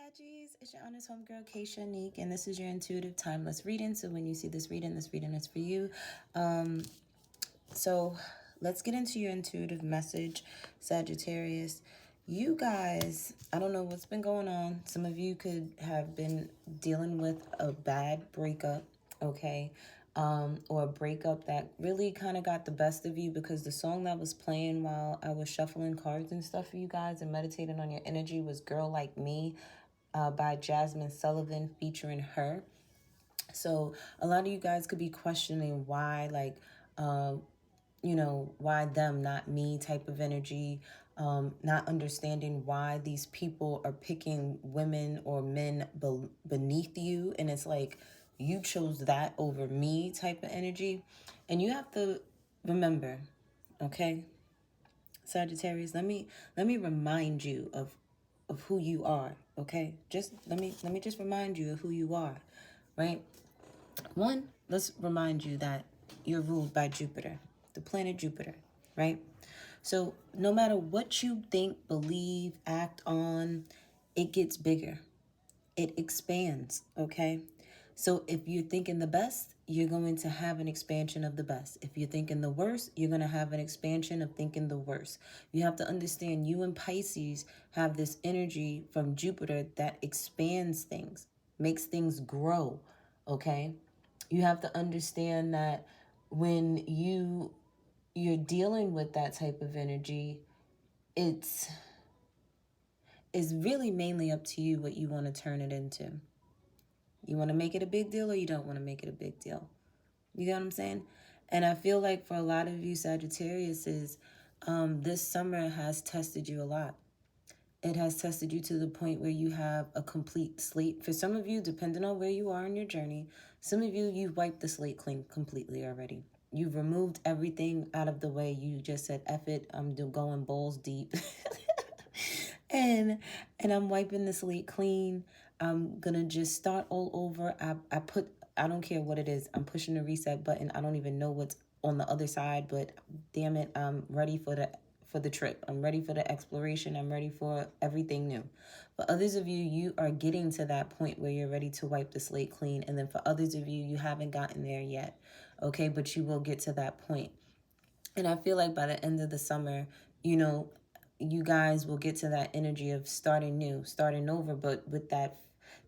Saggies, it's your honest homegirl, Hᴇɪ Hᴇᴜ, and this is your intuitive timeless reading. So when you see this reading is for you. So let's get into your intuitive message, Sagittarius. You guys, I don't know what's been going on. Some of you could have been dealing with a bad breakup, okay? Or a breakup that really kind of got the best of you, because the song that was playing while I was shuffling cards and stuff for you guys and meditating on your energy was Girl Like Me by Jasmine Sullivan featuring Hᴏᴜ. So a lot of you guys could be questioning why, like, why them, not me type of energy, not understanding why these people are picking women or men beneath you. And it's like, you chose that over me type of energy. And you have to remember, okay, Sagittarius, let me remind you of who you are, okay? Just let me just remind you of who you are, right? One, let's remind you that you're ruled by Jupiter, the planet Jupiter, right? So no matter what you think, believe, act on, it gets bigger. It expands, okay? So if you're thinking the best, you're going to have an expansion of the best. If you're thinking the worst, you're going to have an expansion of thinking the worst. You have to understand you and Pisces have this energy from Jupiter that expands things, makes things grow, okay? You have to understand that when you're dealing with that type of energy, it's really mainly up to you what you want to turn it into. You want to make it a big deal or you don't want to make it a big deal? You get what I'm saying? And I feel like for a lot of you Sagittariuses, this summer has tested you a lot. It has tested you to the point where you have a complete slate. For some of you, depending on where you are in your journey, some of you, you've wiped the slate clean completely already. You've removed everything out of the way. You just said, F it, I'm going balls deep. and I'm wiping the slate clean. I'm going to just start all over. I don't care what it is. I'm pushing the reset button. I don't even know what's on the other side, but damn it, I'm ready for the trip. I'm ready for the exploration. I'm ready for everything new. For others of you, you are getting to that point where you're ready to wipe the slate clean. And then for others of you, you haven't gotten there yet. Okay, but you will get to that point. And I feel like by the end of the summer, you guys will get to that energy of starting new, starting over. But with that,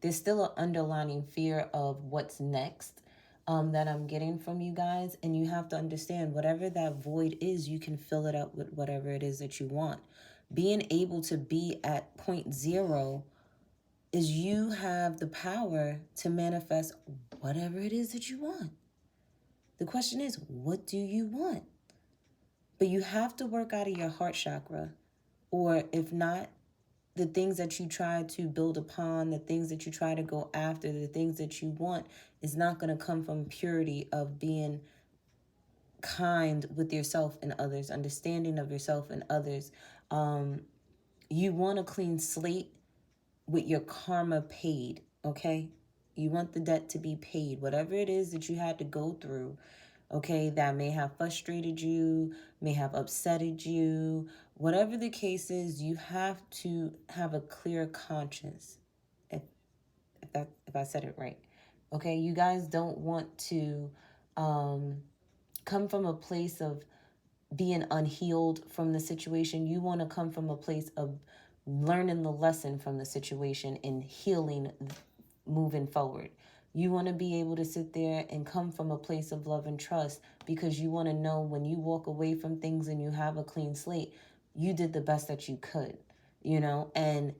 there's still an underlying fear of what's next that I'm getting from you guys. And you have to understand, whatever that void is, you can fill it up with whatever it is that you want. Being able to be at point zero is you have the power to manifest whatever it is that you want. The question is, what do you want? But you have to work out of your heart chakra. Or if not, the things that you try to build upon, the things that you try to go after, the things that you want is not going to come from purity of being kind with yourself and others, understanding of yourself and others. You want a clean slate with your karma paid, okay? You want the debt to be paid. Whatever it is that you had to go through, okay, that may have frustrated you, may have upsetted you, whatever the case is, you have to have a clear conscience. If I said it right, okay, you guys don't want to come from a place of being unhealed from the situation. You want to come from a place of learning the lesson from the situation and healing, moving forward. You want to be able to sit there and come from a place of love and trust, because you want to know when you walk away from things and you have a clean slate, you did the best that you could, and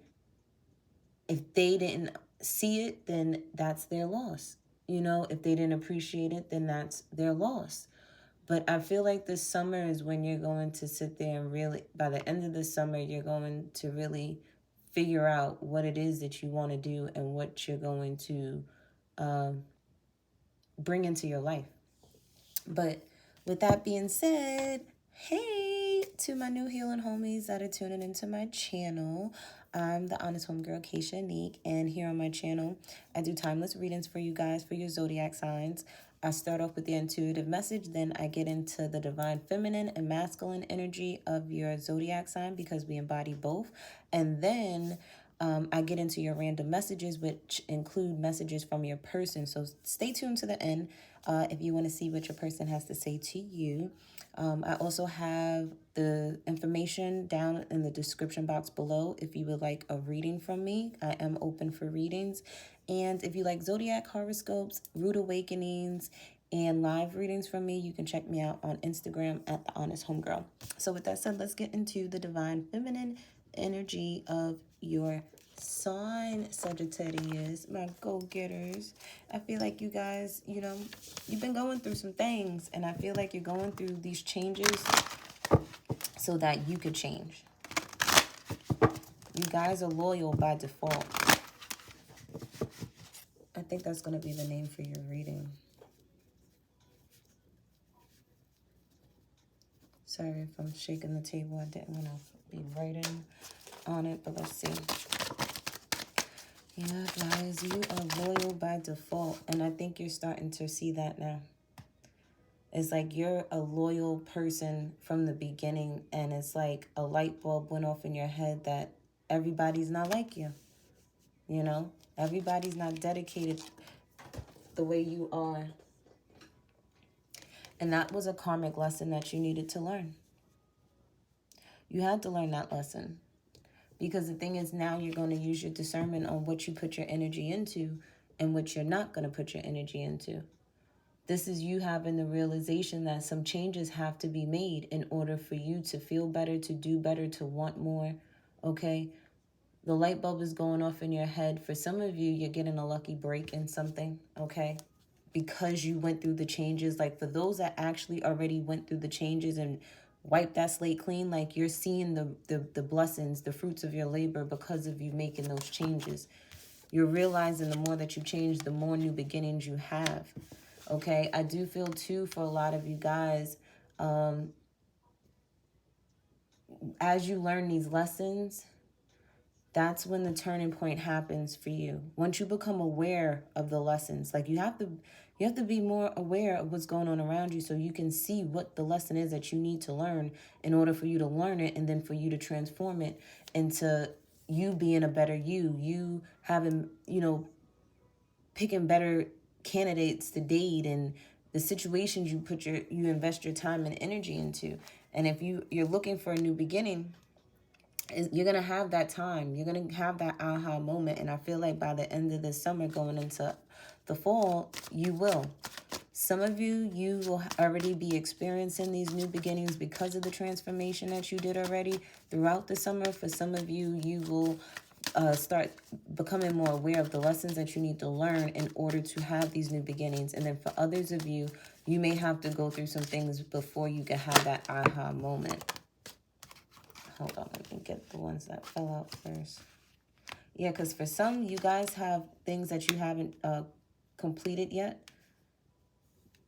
if they didn't see it, then that's their loss. If they didn't appreciate it, then that's their loss. But I feel like this summer is when you're going to sit there and really, by the end of the summer, you're going to really figure out what it is that you want to do and what you're going to bring into your life. But with that being said, hey to my new healing homies that are tuning into my channel. I'm the honest homegirl, Hᴇɪ Hᴇᴜ, and here on my channel, I do timeless readings for you guys for your zodiac signs. I start off with the intuitive message, then I get into the divine feminine and masculine energy of your zodiac sign, because we embody both. And then I get into your random messages, which include messages from your person. So stay tuned to the end if you want to see what your person has to say to you. I also have the information down in the description box below if you would like a reading from me. I am open for readings. And if you like zodiac horoscopes, root awakenings, and live readings from me, you can check me out on Instagram at The Honest Homegirl. So with that said, let's get into the divine feminine energy of your sign, Sagittarius, my go-getters. I feel like you guys, you know, you've been going through some things, and I feel like you're going through these changes so that you could change. You guys are loyal by default. I think that's going to be the name for your reading. Sorry if I'm shaking the table. I didn't want to be writing on it, but let's see. Yeah, guys, you are loyal by default, and I think you're starting to see that now. It's like you're a loyal person from the beginning, and it's like a light bulb went off in your head that everybody's not like you. You know, everybody's not dedicated the way you are. And that was a karmic lesson that you needed to learn. You had to learn that lesson. Because the thing is, now you're going to use your discernment on what you put your energy into and what you're not going to put your energy into. This is you having the realization that some changes have to be made in order for you to feel better, to do better, to want more, okay? The light bulb is going off in your head. For some of you, you're getting a lucky break in something, okay? Because you went through the changes. Like for those that actually already went through the changes and wiped that slate clean, like you're seeing the blessings, the fruits of your labor because of you making those changes. You're realizing the more that you change, the more new beginnings you have. Okay, I do feel too for a lot of you guys, as you learn these lessons, that's when the turning point happens for you. Once you become aware of the lessons, like you have to be more aware of what's going on around you so you can see what the lesson is that you need to learn in order for you to learn it and then for you to transform it into you being a better you having, you know, picking better candidates to date and the situations you invest your time and energy into. And if you're looking for a new beginning, you're going to have that time. You're going to have that aha moment. And I feel like by the end of the summer going into the fall, you will. Some of you will already be experiencing these new beginnings because of the transformation that you did already throughout the summer. For some of you, you will start becoming more aware of the lessons that you need to learn in order to have these new beginnings. And then for others of you, you may have to go through some things before you can have that aha moment. Hold on, let me get the ones that fell out first. Yeah, because for some, you guys have things that you haven't completed yet.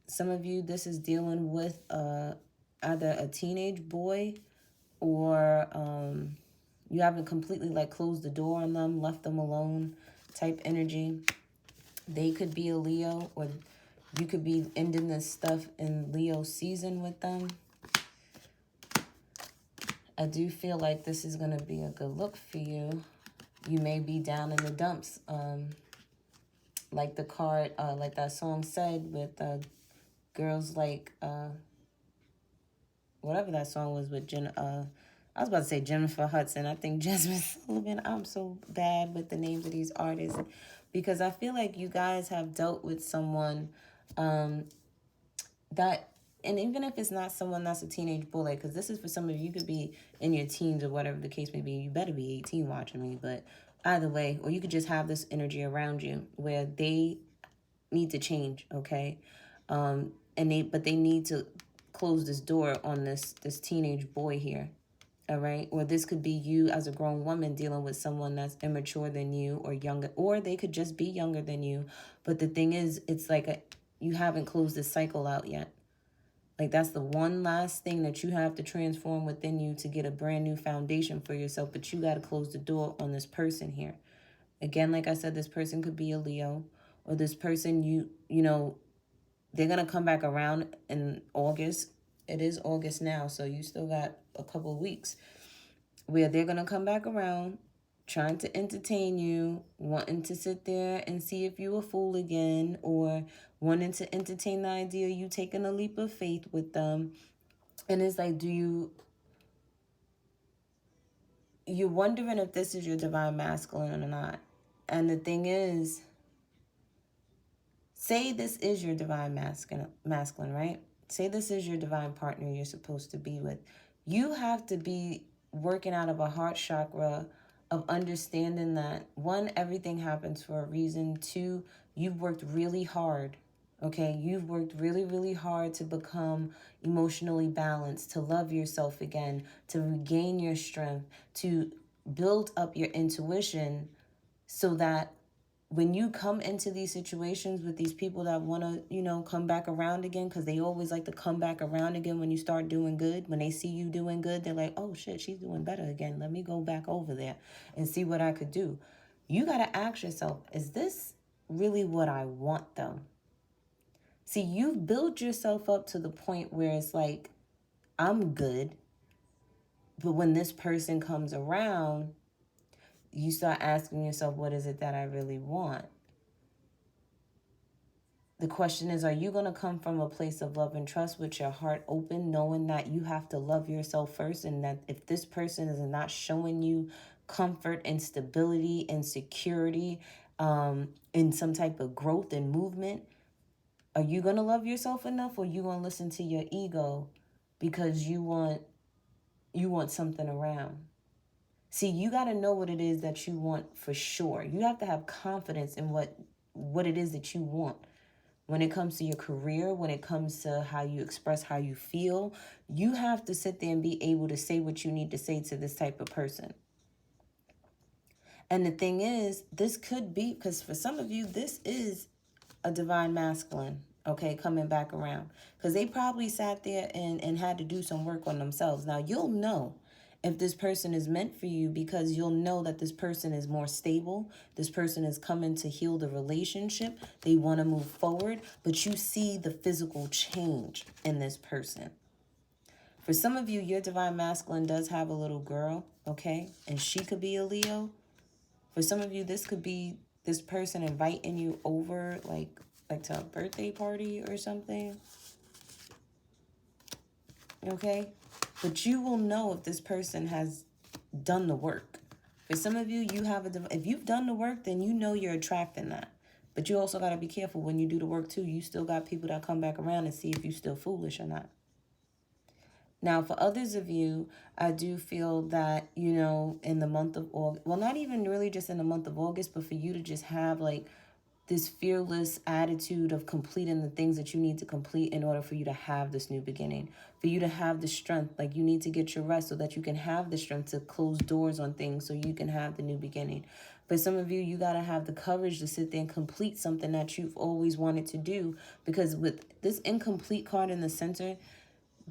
Some of you, this is dealing with either a teenage boy or you haven't completely like closed the door on them, left them alone type energy. They could be a Leo, or you could be ending this stuff in Leo season with them. I do feel like this is going to be a good look for you. You may be down in the dumps. Like the card, like that song said with girls like, whatever that song was with I was about to say Jennifer Hudson. I think Jasmine Sullivan. I'm so bad with the names of these artists because I feel like you guys have dealt with someone that, and even if it's not someone that's a teenage bully, because this is for some of you, could be in your teens or whatever the case may be. You better be 18 watching me, but either way, or you could just have this energy around you where they need to change, okay? But they need to close this door on this teenage boy here. All right. Or this could be you as a grown woman dealing with someone that's immature than you or younger, or they could just be younger than you. But the thing is, it's like you haven't closed this cycle out yet. Like that's the one last thing that you have to transform within you to get a brand new foundation for yourself. But you got to close the door on this person here. Again, like I said, this person could be a Leo, or this person, you know, they're going to come back around in August. It is August now, so you still got a couple of weeks where they're going to come back around, trying to entertain you, wanting to sit there and see if you a fool again, or wanting to entertain the idea of you taking a leap of faith with them. And it's like, you're wondering if this is your divine masculine or not. And the thing is, say this is your divine masculine, right? Say this is your divine partner you're supposed to be with. You have to be working out of a heart chakra of understanding that, one, everything happens for a reason. Two, you've worked really hard. Okay, you've worked really, really hard to become emotionally balanced, to love yourself again, to regain your strength, to build up your intuition, so that when you come into these situations with these people that want to, come back around again, because they always like to come back around again when you start doing good. When they see you doing good, they're like, oh shit, she's doing better again. Let me go back over there and see what I could do. You got to ask yourself, is this really what I want though? See, you've built yourself up to the point where it's like, I'm good. But when this person comes around, you start asking yourself, what is it that I really want? The question is, are you going to come from a place of love and trust with your heart open, knowing that you have to love yourself first, and that if this person is not showing you comfort and stability and security, in some type of growth and movement, are you going to love yourself enough, or are you going to listen to your ego because you want something around? See, you got to know what it is that you want for sure. You have to have confidence in what it is that you want. When it comes to your career, when it comes to how you express how you feel, you have to sit there and be able to say what you need to say to this type of person. And the thing is, this could be, because for some of you, this is a divine masculine, okay, coming back around. Because they probably sat there and had to do some work on themselves. Now, you'll know if this person is meant for you, because you'll know that this person is more stable. This person is coming to heal the relationship. They want to move forward, but you see the physical change in this person. For some of you, your divine masculine does have a little girl, okay? And she could be a Leo. For some of you, this could be this person inviting you over, like to a birthday party or something. Okay? But you will know if this person has done the work. For some of you, if you've done the work, then you know you're attracting that. But you also got to be careful when you do the work too. You still got people that come back around and see if you're still foolish or not. Now, for others of you, I do feel that, in the month of August, well, not even really just in the month of August, but for you to just have like this fearless attitude of completing the things that you need to complete in order for you to have this new beginning, for you to have the strength. Like, you need to get your rest so that you can have the strength to close doors on things so you can have the new beginning. For some of you, you got to have the courage to sit there and complete something that you've always wanted to do, because with this incomplete card in the center,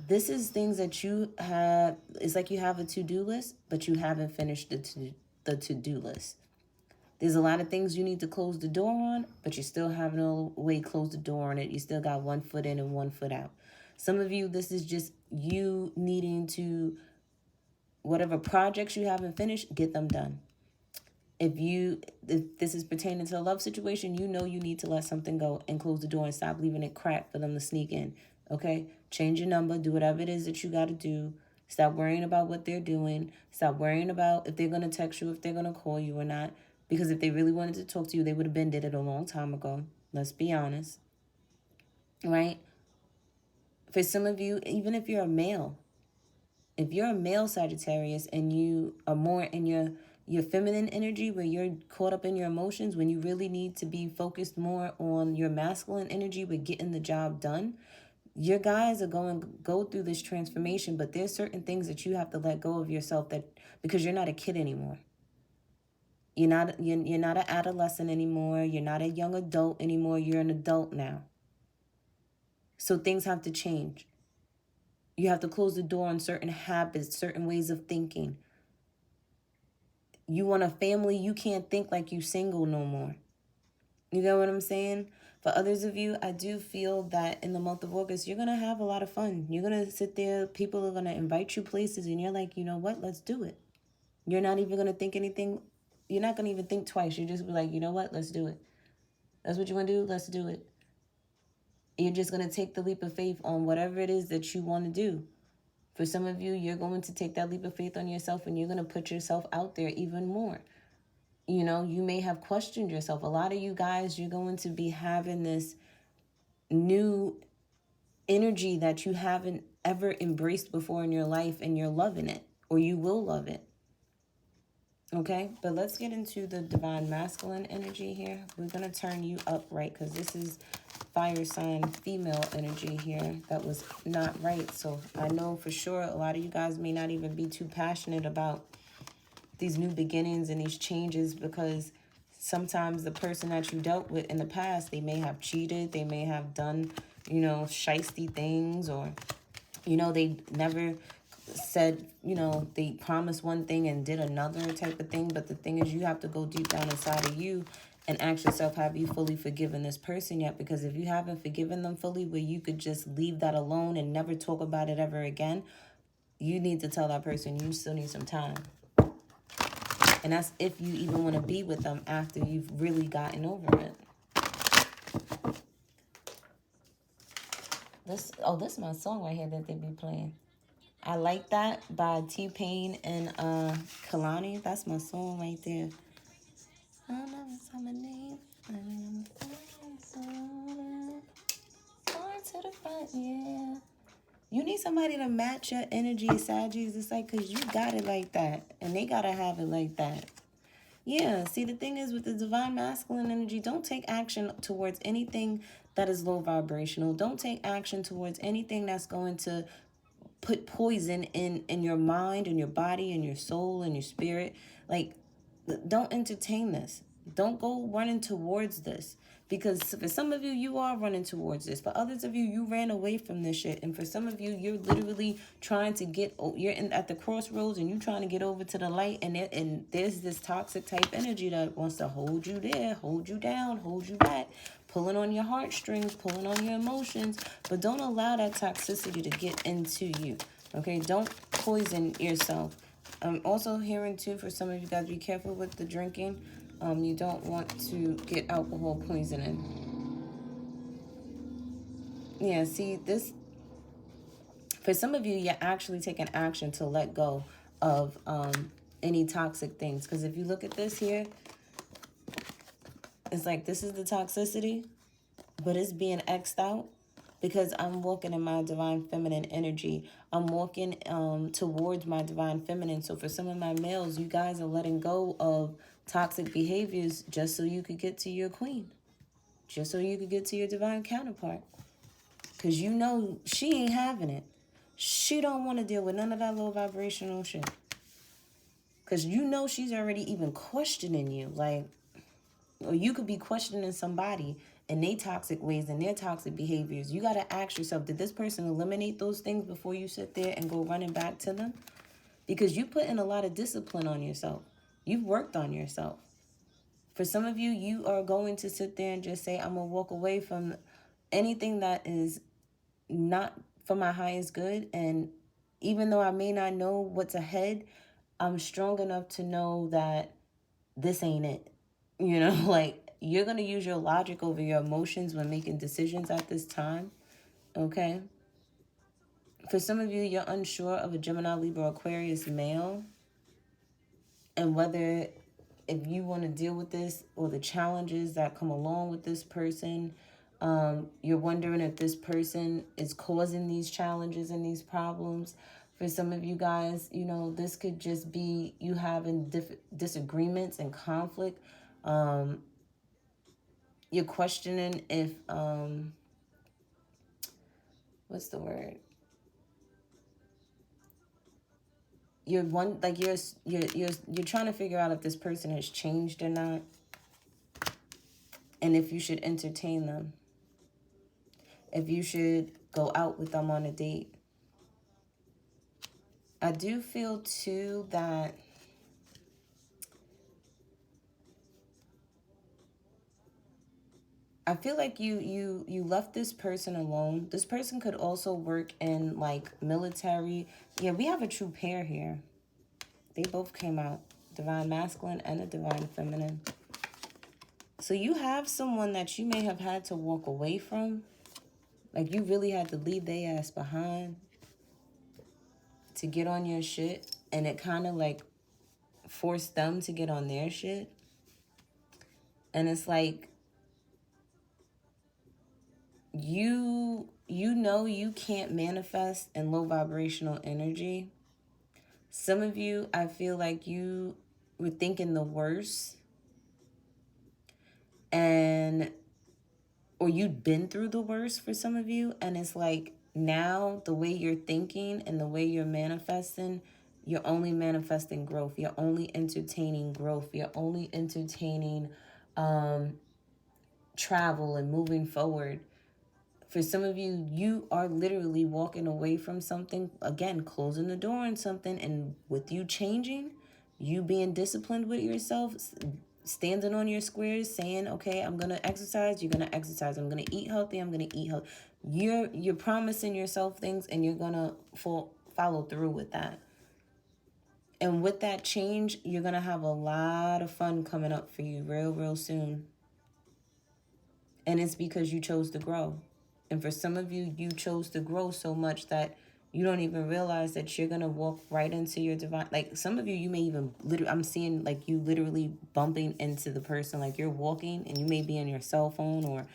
this is things that you have. It's like you have a to-do list, but you haven't finished the to-do list. There's a lot of things you need to close the door on, but you still have no way to close the door on it. You still got 1 foot in and 1 foot out. Some of you, this is just you needing to, whatever projects you haven't finished, get them done. If this is pertaining to a love situation, you know you need to let something go and close the door and stop leaving it cracked for them to sneak in. Okay? Change your number. Do whatever it is that you got to do. Stop worrying about what they're doing. Stop worrying about if they're going to text you, if they're going to call you or not. Because if they really wanted to talk to you, they would have did it a long time ago. Let's be honest. Right? For some of you, even if you're a male, Sagittarius, and you are more in your feminine energy, where you're caught up in your emotions, when you really need to be focused more on your masculine energy with getting the job done, your guys are going to go through this transformation, but there's certain things that you have to let go of yourself, because you're not a kid anymore. You're not an adolescent anymore. You're not a young adult anymore. You're an adult now. So things have to change. You have to close the door on certain habits, certain ways of thinking. You want a family, you can't think like you single no more. You know what I'm saying? For others of you, I do feel that in the month of August, you're going to have a lot of fun. You're going to sit there, people are going to invite you places, and you're like, you know what, let's do it. You're not even going to think anything you're not going to even think twice. You just be like, you know what? Let's do it. That's what you want to do? Let's do it. You're just going to take the leap of faith on whatever it is that you want to do. For some of you, you're going to take that leap of faith on yourself, and you're going to put yourself out there even more. You know, you may have questioned yourself. A lot of you guys, you're going to be having this new energy that you haven't ever embraced before in your life, and you're loving it, or you will love it. Okay, but let's get into the divine masculine energy here. We're going to turn you up, right? Because this is fire sign female energy here. That was not right. So I know for sure a lot of you guys may not even be too passionate about these new beginnings and these changes, because sometimes the person that you dealt with in the past, they may have cheated. They may have done, you know, shiesty things, or, you know, they never said, you know, they promised one thing and did another type of thing. But the thing is, you have to go deep down inside of you and ask yourself, have you fully forgiven this person yet? Because if you haven't forgiven them fully, where you could just leave that alone and never talk about it ever again, you need to tell that person you still need some time. And that's if you even want to be with them after you've really gotten over it. This is my song right here that they be playing. I Like That by T-Pain and Kehlani. That's my song right there. I don't know what's my name. To the front, yeah. You need somebody to match your energy, Saggies. It's like, because you got it like that, and they got to have it like that. Yeah, see, the thing is with the divine masculine energy, don't take action towards anything that is low vibrational. Don't take action towards anything that's going to put poison in your mind, in your body, in your soul, in your spirit. Like, don't entertain this. Don't go running towards this. Because for some of you, you are running towards this. For others of you, you ran away from this shit. And for some of you, you're literally trying to you're at the crossroads, and you're trying to get over to the light. And there's this toxic type energy that wants to hold you there, hold you down, hold you back, pulling on your heartstrings, pulling on your emotions. But don't allow that toxicity to get into you. Okay? Don't poison yourself. I'm also hearing too, for some of you guys, be careful with the drinking. You don't want to get alcohol poisoning. Yeah, see, this, for some of you, you're actually taking action to let go of any toxic things. Because if you look at this here, it's like this is the toxicity, but it's being X'd out. Because I'm walking in my divine feminine energy. I'm walking towards my divine feminine. So for some of my males, you guys are letting go of toxic behaviors just so you could get to your queen. Just so you could get to your divine counterpart. Because you know she ain't having it. She don't want to deal with none of that low vibrational shit. Because you know she's already even questioning you. Like, or you could be questioning somebody and their toxic ways and their toxic behaviors. You got to ask yourself, did this person eliminate those things before you sit there and go running back to them? Because you put in a lot of discipline on yourself. You've worked on yourself. For some of you, you are going to sit there and just say, I'm going to walk away from anything that is not for my highest good. And even though I may not know what's ahead, I'm strong enough to know that this ain't it. You know, like, you're going to use your logic over your emotions when making decisions at this time, okay? For some of you, you're unsure of a Gemini, Libra, Aquarius male, and whether if you want to deal with this or the challenges that come along with this person. You're wondering if this person is causing these challenges and these problems. For some of you guys, you know, this could just be you having disagreements and conflict. You're questioning if, what's the word? You're trying to figure out if this person has changed or not, and if you should entertain them, if you should go out with them on a date. I do feel too that I feel like you left this person alone. This person could also work in like military. Yeah, we have a true pair here. They both came out. divine masculine and a divine feminine. So you have someone that you may have had to walk away from. Like you really had to leave their ass behind to get on your shit. And it kind of like forced them to get on their shit. And it's like, you know you can't manifest in low vibrational energy. Some of you, I feel like you were thinking the worst, and or you'd been through the worst for some of you, and it's like now the way you're thinking and the way you're manifesting, you're only manifesting growth. You're only entertaining growth. You're only entertaining travel and moving forward. For some of you, you are literally walking away from something, again, closing the door on something, and with you changing, you being disciplined with yourself, standing on your squares, saying, okay, I'm going to exercise, you're going to exercise. I'm going to eat healthy, I'm going to eat healthy. You're promising yourself things, and you're going to follow through with that. And with that change, you're going to have a lot of fun coming up for you real soon. And it's because you chose to grow. And for some of you, you chose to grow so much that you don't even realize that you're going to walk right into your divine. Like some of you, you may even literally, I'm seeing like you literally bumping into the person. Like you're walking and you may be on your cell phone, or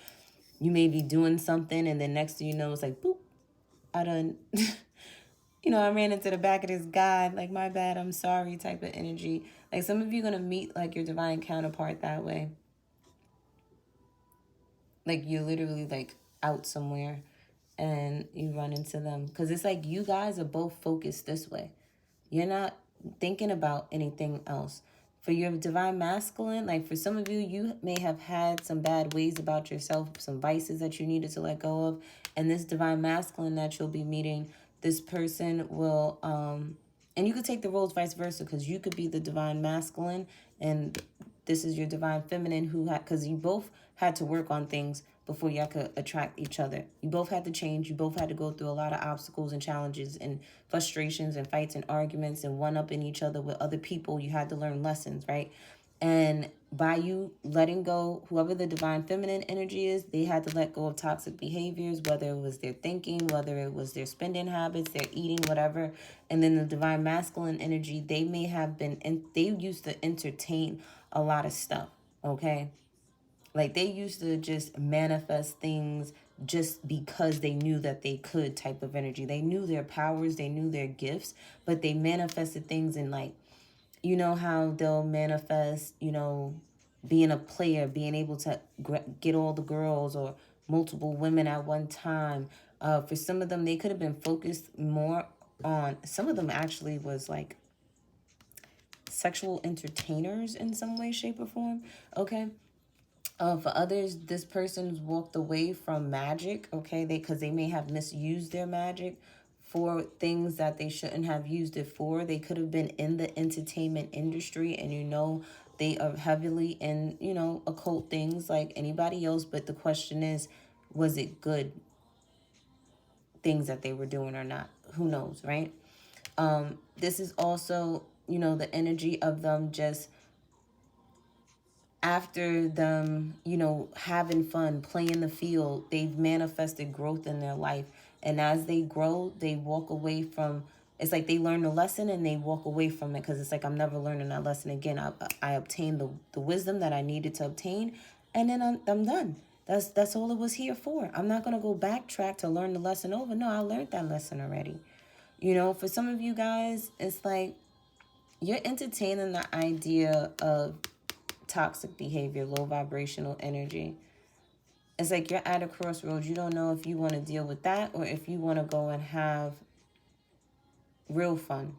you may be doing something. And then next thing you know, it's like, boop, I done, I ran into the back of this guy. Like, my bad, I'm sorry type of energy. Like some of you are going to meet like your divine counterpart that way. Like you're literally like out somewhere and you run into them, because it's like you guys are both focused this way. You're not thinking about anything else. For your divine masculine, like for some of you, you may have had some bad ways about yourself, some vices that you needed to let go of. And this divine masculine that you'll be meeting, this person will, and you could take the roles vice versa, because you could be the divine masculine and this is your divine feminine, because you both had to work on things before y'all could attract each other. You both had to change. You both had to go through a lot of obstacles and challenges and frustrations and fights and arguments and one-upping each other with other people. You had to learn lessons, right? And by you letting go, whoever the divine feminine energy is, they had to let go of toxic behaviors, whether it was their thinking, whether it was their spending habits, their eating, whatever. And then the divine masculine energy, they may have been, and they used to entertain a lot of stuff, okay? Like they used to just manifest things just because they knew that they could type of energy. They knew their powers, they knew their gifts, but they manifested things in like, you know how they'll manifest, being a player, being able to get all the girls or multiple women at one time. For some of them, they could have been focused more on, some of them actually was like sexual entertainers in some way, shape, or form, okay? For others, this person's walked away from magic, okay? Because they may have misused their magic for things that they shouldn't have used it for. They could have been in the entertainment industry, and they are heavily in, occult things like anybody else. But the question is, was it good things that they were doing or not? Who knows, right? This is also, the energy of them just after them, having fun, playing the field, they've manifested growth in their life. And as they grow, they walk away from, it's like they learn the lesson and they walk away from it, because it's like, I'm never learning that lesson again. I obtained the wisdom that I needed to obtain, and then I'm done. That's all it was here for. I'm not going to go backtrack to learn the lesson over. No, I learned that lesson already. For some of you guys, it's like you're entertaining the idea of toxic behavior, low vibrational energy. It's like you're at a crossroads. You don't know if you want to deal with that or if you want to go and have real fun.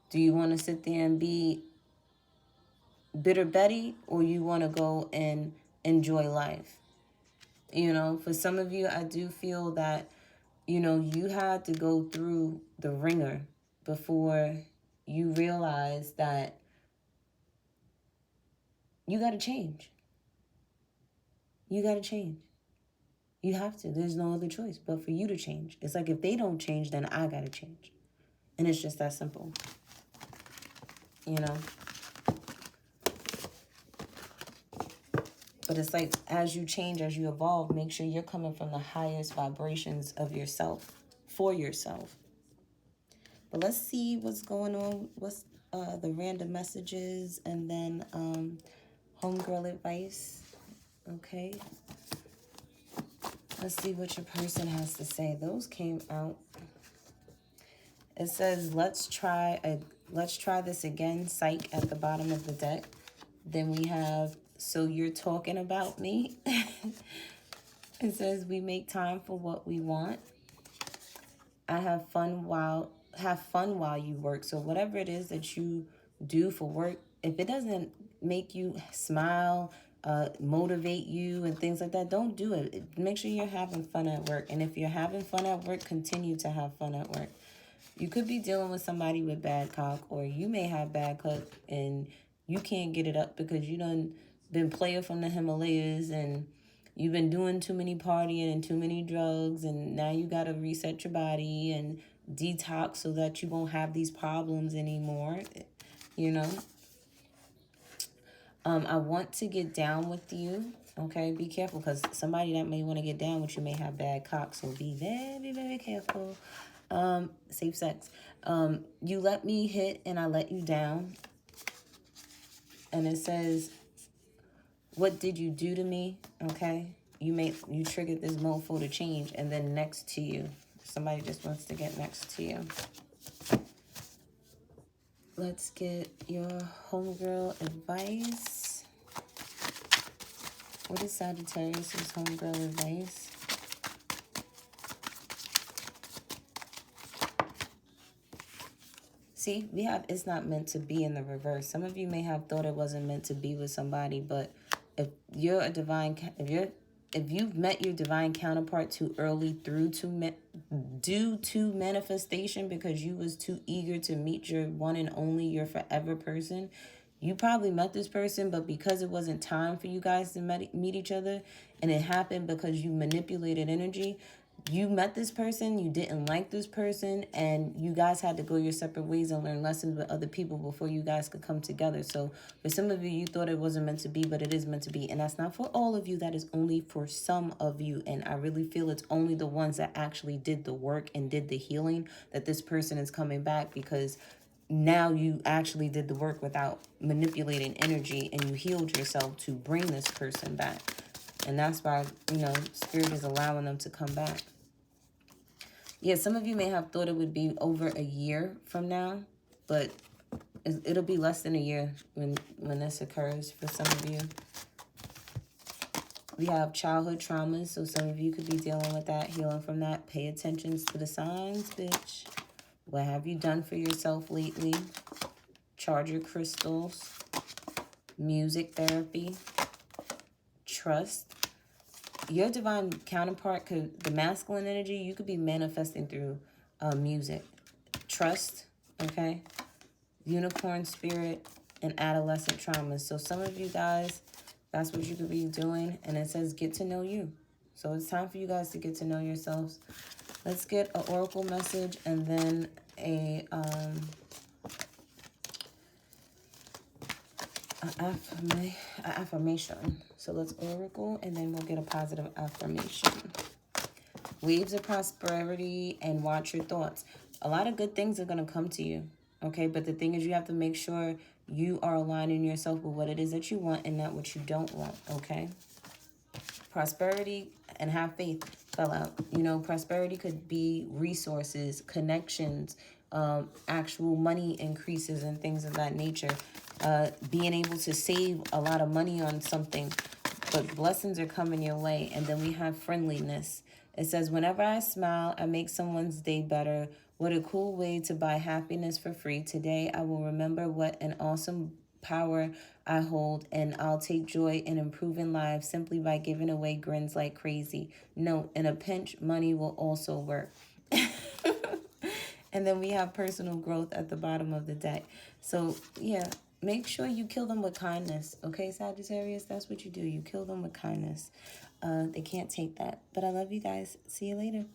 Do you want to sit there and be bitter Betty, or you want to go and enjoy life? For some of you, I do feel that, you had to go through the ringer before you realize that you got to change. You got to change. You have to. There's no other choice but for you to change. It's like if they don't change, then I got to change. And it's just that simple. But it's like, as you change, as you evolve, make sure you're coming from the highest vibrations of yourself, for yourself. But let's see what's going on. What's the random messages, and then homegirl advice. Okay. Let's see what your person has to say. Those came out. It says, let's try this again, psych, at the bottom of the deck. Then we have, so you're talking about me. It says, we make time for what we want. I have fun while you work. So whatever it is that you do for work, if it doesn't make you smile, motivate you and things like that, don't do it. Make sure you're having fun at work. And if you're having fun at work, continue to have fun at work. You could be dealing with somebody with bad cock, or you may have bad cock and you can't get it up because you done been player from the Himalayas and you've been doing too many partying and too many drugs, and now you got to reset your body and detox so that you won't have these problems anymore, you know. I want to get down with you, okay? Be careful, because somebody that may want to get down with you may have bad cock, so be very, very careful. Safe sex. You let me hit and I let you down. And it says, what did you do to me? Okay. You triggered this mofo to change. And then next to you, somebody just wants to get next to you. Let's get your homegirl advice. What is Sagittarius' homegirl advice? See, we have it's not meant to be in the reverse. Some of you may have thought it wasn't meant to be with somebody, but if you're a divine, if you've met your divine counterpart too early due to manifestation, because you was too eager to meet your one and only, your forever person, you probably met this person, but because it wasn't time for you guys to meet each other, and it happened because you manipulated energy, you met this person, you didn't like this person, and you guys had to go your separate ways and learn lessons with other people before you guys could come together. So for some of you, you thought it wasn't meant to be, but it is meant to be. And that's not for all of you. That is only for some of you. And I really feel it's only the ones that actually did the work and did the healing that this person is coming back, because now you actually did the work without manipulating energy, and you healed yourself to bring this person back. And that's why, you know, Spirit is allowing them to come back. Yeah, some of you may have thought it would be over a year from now, but it'll be less than a year when this occurs for some of you. We have childhood traumas, so some of you could be dealing with that, healing from that. Pay attention to the signs, bitch. What have you done for yourself lately? Charge your crystals. Music therapy. Trust. Your divine counterpart could, the masculine energy, you could be manifesting through music. Trust, okay? Unicorn spirit and adolescent traumas. So some of you guys, that's what you could be doing. And it says get to know you. So it's time for you guys to get to know yourselves. Let's get an oracle message and then a affirmation. So let's oracle and then we'll get a positive affirmation. Waves of prosperity and watch your thoughts. A lot of good things are going to come to you, okay? But the thing is, you have to make sure you are aligning yourself with what it is that you want and not what you don't want, okay? Prosperity and have faith fell out. You know, prosperity could be resources, connections, actual money increases and things of that nature. Being able to save a lot of money on something, but blessings are coming your way. And then we have friendliness. It says, whenever I smile, I make someone's day better. What a cool way to buy happiness for free. Today, I will remember what an awesome power I hold, and I'll take joy in improving lives simply by giving away grins like crazy. Note, in a pinch, money will also work. And then we have personal growth at the bottom of the deck. So, yeah, make sure you kill them with kindness. Okay, Sagittarius, that's what you do. You kill them with kindness. They can't take that. But I love you guys. See you later.